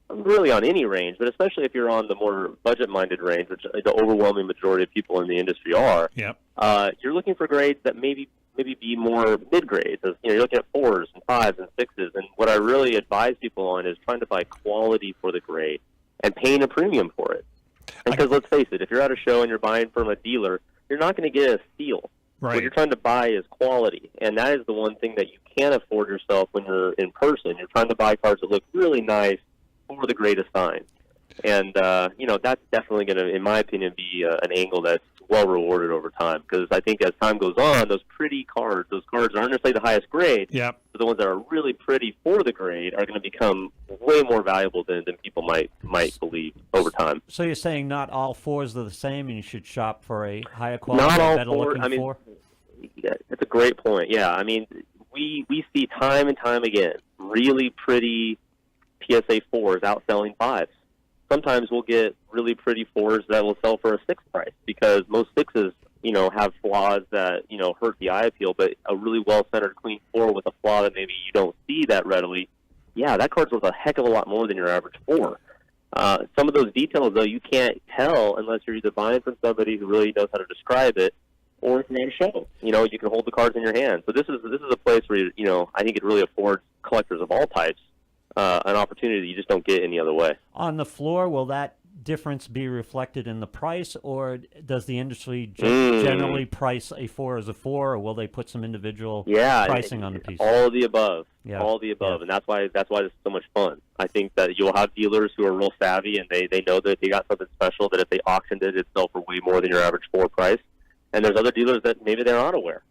really on any range, but especially if you're on the more budget-minded range, which the overwhelming majority of people in the industry are, you're looking for grades that maybe be more mid-grades. You're looking at 4s and 5s and 6s. And what I really advise people on is trying to buy quality for the grade and paying a premium for it. Because let's face it, if you're at a show and you're buying from a dealer, you're not going to get a steal. Right. What you're trying to buy is quality, and that is the one thing that you can't afford yourself when you're in person. You're trying to buy cards that look really nice for the grade assigned. And, that's definitely going to, in my opinion, be an angle that's well rewarded over time. Because I think as time goes on, those cards aren't necessarily the highest grade. Yep. But the ones that are really pretty for the grade are going to become way more valuable than people might believe over time. So you're saying not all 4s are the same, and you should shop for a higher quality, Not all better 4. looking I mean, 4? Yeah, that's a great point. Yeah, I mean, we see time and time again really pretty PSA 4s outselling 5s. Sometimes we'll get really pretty 4s that will sell for a 6 price because most 6s, have flaws that, hurt the eye appeal, but a really well-centered clean 4 with a flaw that maybe you don't see that readily, yeah, that card's worth a heck of a lot more than your average 4. Some of those details, though, you can't tell unless you're either buying from somebody who really knows how to describe it, or if you're at a show. You can hold the cards in your hand. So this is a place where, I think it really affords collectors of all types an opportunity that you just don't get any other way. On the floor, will that difference be reflected in the price, or does the industry generally price a 4 as a 4, or will they put some individual pricing on the piece? All of the above. Yeah. All of the above. And that's why this is so much fun. I think that you'll have dealers who are real savvy, and they know that they got something special, that if they auctioned it, it'd sell for way more than your average 4 price. And there's other dealers that maybe they're not aware.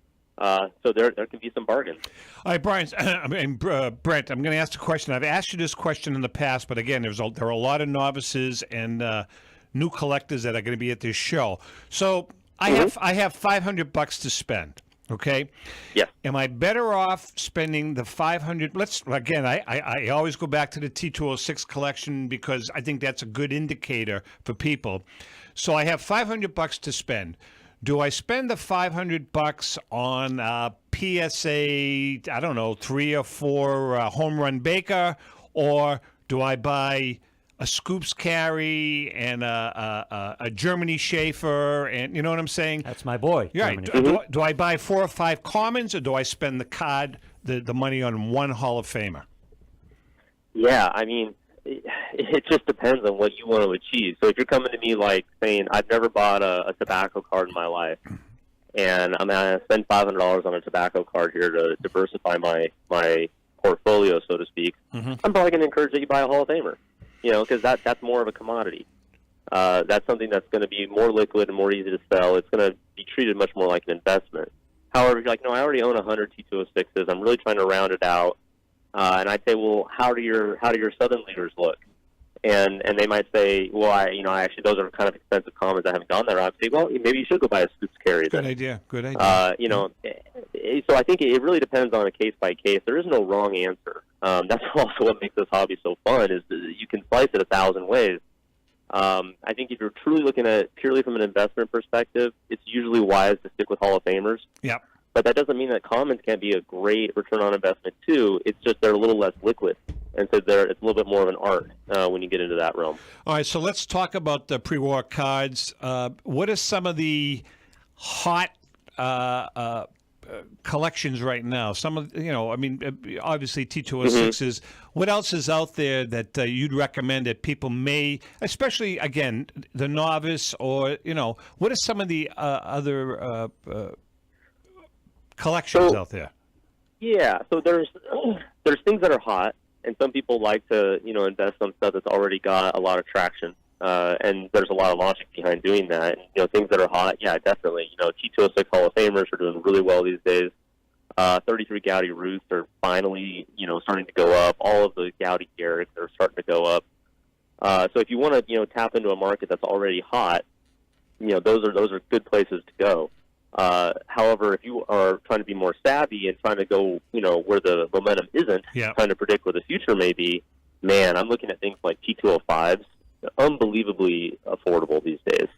So there can be some bargains. All right, Brent, I'm going to ask a question. I've asked you this question in the past, but again, there are a lot of novices and new collectors that are going to be at this show. So I have $500 to spend. Okay. Yeah. Am I better off spending the $500? I always go back to the T206 collection because I think that's a good indicator for people. So I have $500 to spend. Do I spend the $500 on PSA, I don't know, 3 or 4 home run Baker, or do I buy a Scoops Carry and a Germany Schaefer, and you know what I'm saying? That's my boy. Yeah. Do I buy 4 or 5 commons, or do I spend the money on one Hall of Famer? Yeah, I mean, it just depends on what you want to achieve. So if you're coming to me like saying, I've never bought a tobacco card in my life, and I'm going to spend $500 on a tobacco card here to diversify my portfolio, so to speak, I'm probably going to encourage that you buy a Hall of Famer, because that's more of a commodity. That's something that's going to be more liquid and more easy to sell. It's going to be treated much more like an investment. However, if you're like, no, I already own 100 T206s. I'm really trying to round it out. And I'd say, well, how do your Southern leaders look? And they might say, well, I actually those are kind of expensive commons. I haven't gone that route. I'd say, well, maybe you should go buy a Scoops carry. Good idea. Good idea. So I think it really depends on a case by case. There is no wrong answer. That's also what makes this hobby so fun is that you can slice it 1,000 ways. I think if you're truly looking at it purely from an investment perspective, it's usually wise to stick with Hall of Famers. Yep. But that doesn't mean that commons can't be a great return on investment too. It's just they're a little less liquid, and so it's a little bit more of an art when you get into that realm. All right, so let's talk about the pre-war cards. What are some of the hot collections right now? Some of obviously T206s. What else is out there that you'd recommend that people may, especially again the novice, or what are some of the other collections out there? Yeah, so there's things that are hot, and some people like to invest on stuff that's already got a lot of traction, and there's a lot of logic behind doing that. And, things that are hot, yeah, definitely. T206 Hall of Famers are doing really well these days. 33 Gowdy Roots are finally starting to go up. All of the Gowdy Garricks are starting to go up. So if you want to tap into a market that's already hot, those are good places to go. However, if you are trying to be more savvy and trying to go, where the momentum isn't, trying to predict where the future may be, man, I'm looking at things like T205s, unbelievably affordable these days.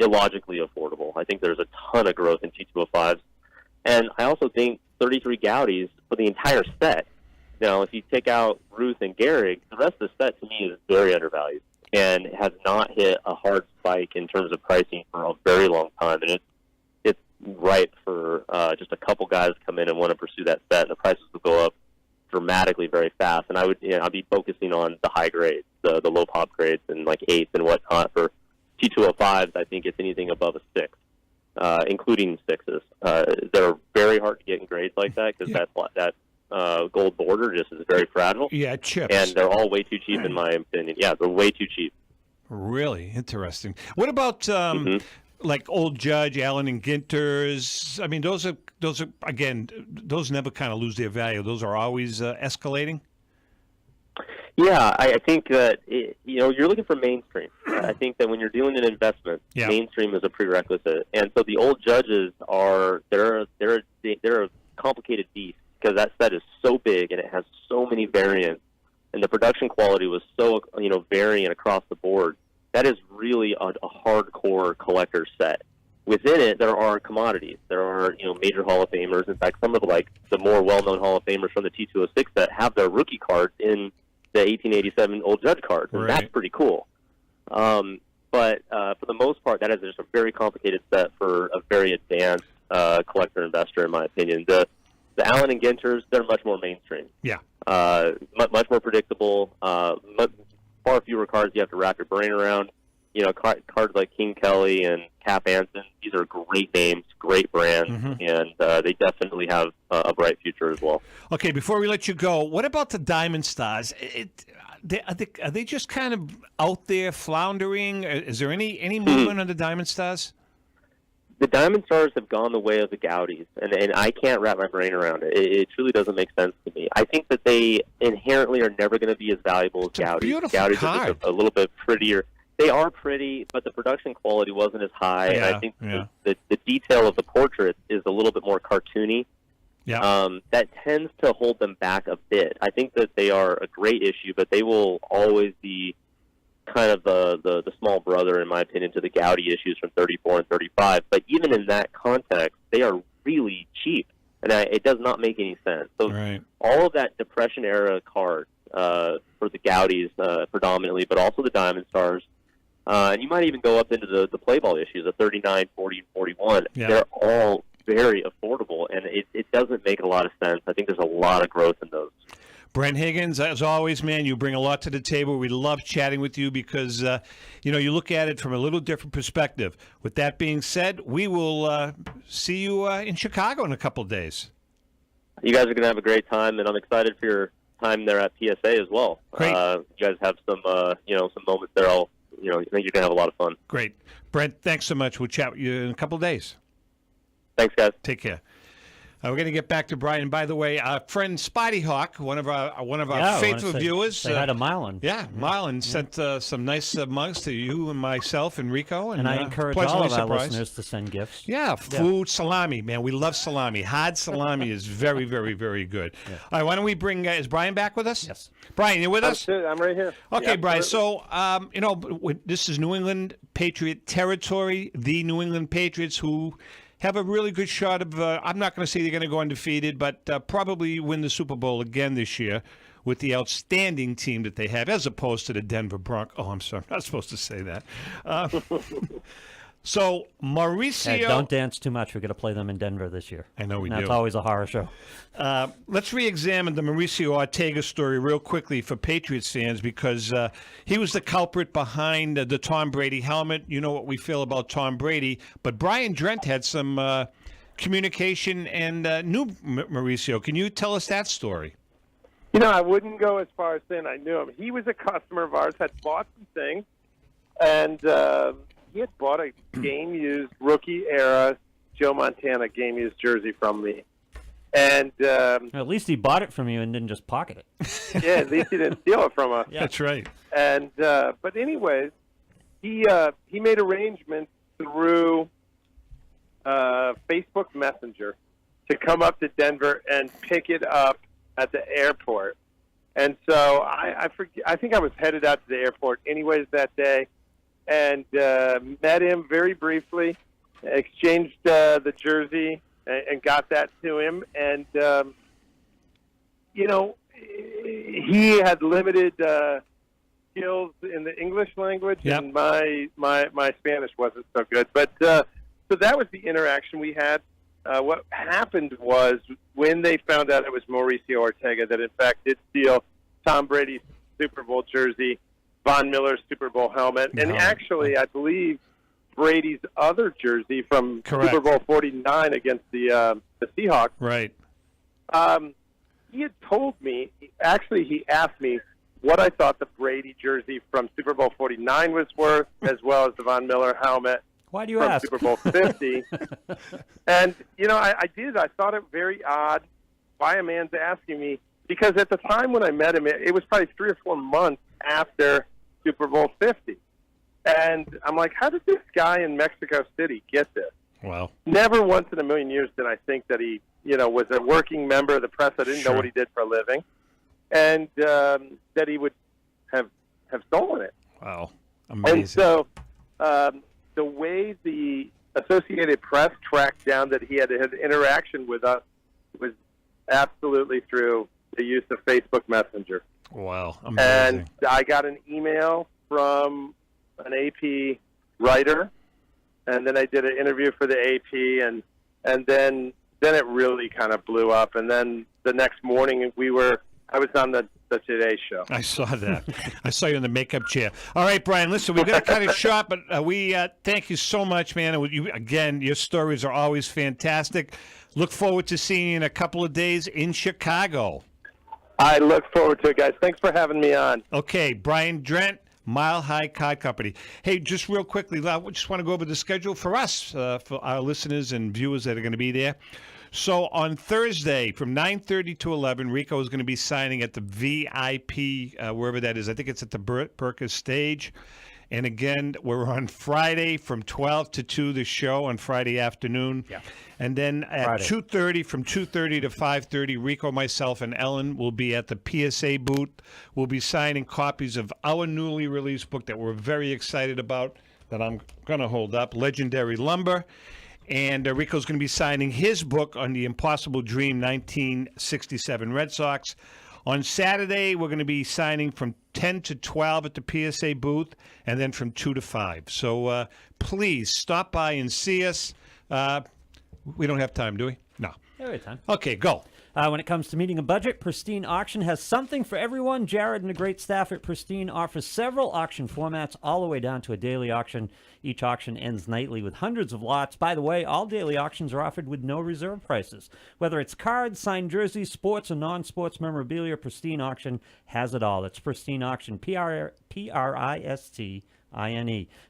Illogically affordable. I think there's a ton of growth in T205s. And I also think 33 Gowdies for the entire set. Now, if you take out Ruth and Gehrig, the rest of the set to me is very undervalued and has not hit a hard spike in terms of pricing for a very long time. And it's ripe for just a couple guys to come in and want to pursue that set, and the prices will go up dramatically very fast. And I'd be focusing on the high grades, the low pop grades, and like 8s and whatnot. For T205s, I think it's anything above a 6, including 6s. They're very hard to get in grades like that because that gold border just is very fragile. Yeah, chips. And they're all way too cheap in my opinion. Yeah, they're way too cheap. Really interesting. What about like Old Judge, Allen and Ginter's? I mean, those are again, those never kind of lose their value. Those are always escalating. Yeah, I think that you're looking for mainstream. I think that when you're doing an investment, mainstream is a prerequisite. And so the Old Judges they're a complicated beast because that set is so big and it has so many variants, and the production quality was so varying across the board. That is really a hardcore collector set. Within it, there are commodities. There are major Hall of Famers. In fact, some of the more well-known Hall of Famers from the T206 set have their rookie cards in the 1887 Old Judge cards, and that's pretty cool. But for the most part, that is just a very complicated set for a very advanced collector investor, in my opinion. The Allen and Ginters, they're much more mainstream. Yeah. Much more predictable. Far fewer cards you have to wrap your brain around. Cards like King Kelly and Cap Anson, these are great names, great brands, and they definitely have a bright future as well. Okay, before we let you go, what about the Diamond Stars? Are they just kind of out there floundering? Is there any movement on the Diamond Stars? The Diamond Stars have gone the way of the Gowdies, and I can't wrap my brain around it. It truly doesn't make sense to me. I think that they inherently are never going to be as valuable as Gowdies. Gowdies are just a little bit prettier. They are pretty, but the production quality wasn't as high. And I think the detail of the portrait is a little bit more cartoony. Yeah. That tends to hold them back a bit. I think that they are a great issue, but they will always be kind of the small brother, in my opinion, to the Gowdy issues from 34 and 35. But even in that context, they are really cheap, and it does not make any sense. So all of that Depression-era card for the Gowdies predominantly, but also the Diamond Stars, and you might even go up into the play ball issues of 39, 40, and 41. Yeah. They're all very affordable, and it doesn't make a lot of sense. I think there's a lot of growth in those. Brent Higgins, as always, man, you bring a lot to the table. We love chatting with you because, you look at it from a little different perspective. With that being said, we will see you in Chicago in a couple of days. You guys are going to have a great time, and I'm excited for your time there at PSA as well. Great. You guys have some moments there. I think you're going to have a lot of fun. Great. Brent, thanks so much. We'll chat with you in a couple of days. Thanks, guys. Take care. We're going to get back to Brian. By the way, our friend Spotty Hawk, one of our Yeah, faithful viewers. Say hi to Mylan. Yeah, Marlon sent some nice mugs to you and myself and Rico. And I encourage all of our listeners to send gifts. Yeah, food, salami, man. We love salami. Hard salami is very, very, very good. Yeah. All right, why don't we bring, is Brian back with us? Yes. Brian, you with us? I'm right here. Okay, Yeah, Brian. absolutely. So, this is New England Patriot territory, the New England Patriots, who have a really good shot of, I'm not going to say they're going to go undefeated, but probably win the Super Bowl again this year with the outstanding team that they have, as opposed to the Denver Broncos. Oh, I'm sorry. I'm not supposed to say that. So, Mauricio... Hey, don't dance too much. We're going to play them in Denver this year. I know we do. That's always a horror show. Let's re-examine the Mauricio Ortega story real quickly for Patriots fans, because he was the culprit behind the Tom Brady helmet. You know what we feel about Tom Brady. But Brian Drent had some communication and knew Mauricio. Can you tell us that story? I wouldn't go as far as saying I knew him. He was a customer of ours, had bought some things, and he had bought a game-used rookie-era Joe Montana game-used jersey from me. And at least he bought it from you and didn't just pocket it. Yeah, at least he didn't steal it from us. Yeah. That's right. And but anyways, he made arrangements through Facebook Messenger to come up to Denver and pick it up at the airport. And so I think I was headed out to the airport anyways that day, and met him very briefly, exchanged the jersey, and got that to him. And, he had limited skills in the English language, Yep. and my Spanish wasn't so good. But so that was the interaction we had. What happened was, when they found out it was Mauricio Ortega that, in fact, did steal Tom Brady's Super Bowl jersey, Von Miller's Super Bowl helmet, and actually, I believe, Brady's other jersey from Correct. Super Bowl 49 against the Seahawks. Right. He had told me, actually, he asked me what I thought the Brady jersey from Super Bowl 49 was worth, as well as the Von Miller helmet. Why do you from ask? Super Bowl 50. And, I did. I thought it very odd why a man's asking me, because at the time when I met him, it was probably 3 or 4 months after Super Bowl 50. And I'm like, how did this guy in Mexico City get this? Wow. Never once in a million years did I think that he, was a working member of the press. I didn't know what he did for a living. And that he would have stolen it. Wow. Amazing. And so the way the Associated Press tracked down that he had an interaction with us was absolutely through the use of Facebook Messenger. Wow. Amazing. And I got an email from an AP writer, and then I did an interview for the AP, and then it really kind of blew up. And then the next morning I was on the Today Show. I saw that. I saw you in the makeup chair. All right, Brian, listen, we're going to cut it short, but we thank you so much, man. Again, your stories are always fantastic. Look forward to seeing you in a couple of days in Chicago. I look forward to it, guys. Thanks for having me on. Okay, Brian Drent, Mile High Card Company. Hey, just real quickly, I just want to go over the schedule for us, for our listeners and viewers that are going to be there. So on Thursday from 9:30 to 11, Rico is going to be signing at the VIP, wherever that is. I think it's at the Burkers stage. And again, we're on Friday from 12 to 2, the show on Friday afternoon. Yeah. And then at 2:30, from 2:30 to 5:30, Rico, myself, and Ellen will be at the PSA booth. We'll be signing copies of our newly released book that we're very excited about, that I'm going to hold up, Legendary Lumber. And Rico's going to be signing his book on the Impossible Dream 1967 Red Sox. On Saturday, we're going to be signing from 10 to 12 at the PSA booth, and then from 2 to 5. So please stop by and see us. We don't have time, do we? No. Yeah, we have time. Okay, go. When it comes to meeting a budget, Pristine Auction has something for everyone. Jared and the great staff at Pristine offers several auction formats, all the way down to a daily auction. Each auction ends nightly with hundreds of lots. By the way, all daily auctions are offered with no reserve prices. Whether it's cards, signed jerseys, sports, or non-sports memorabilia, Pristine Auction has it all. It's Pristine Auction, Pristine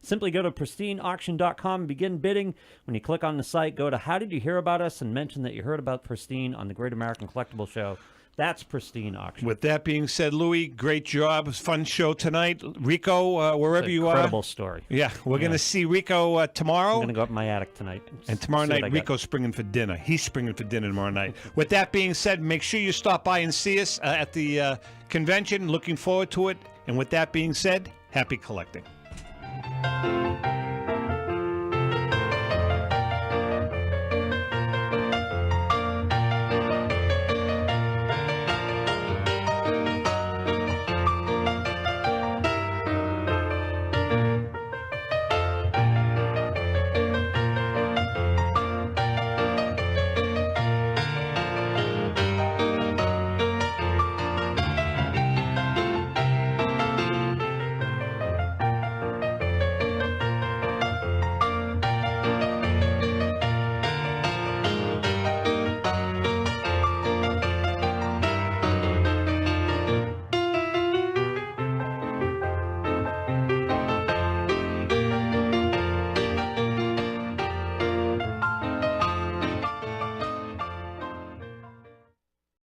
Simply go to pristineauction.com and begin bidding. When you click on the site, go to How Did You Hear About Us and mention that you heard about Pristine on the Great American Collectible Show. That's Pristine Auction. With that being said, Louis, great job. It was a fun show tonight. Rico, wherever you are. Incredible story. Yeah, we're going to see Rico tomorrow. I'm going to go up in my attic tonight. And tomorrow See what I night, got. Rico's springing for dinner. He's springing for dinner tomorrow night. With that being said, make sure you stop by and see us at the convention. Looking forward to it. And with that being said, happy collecting.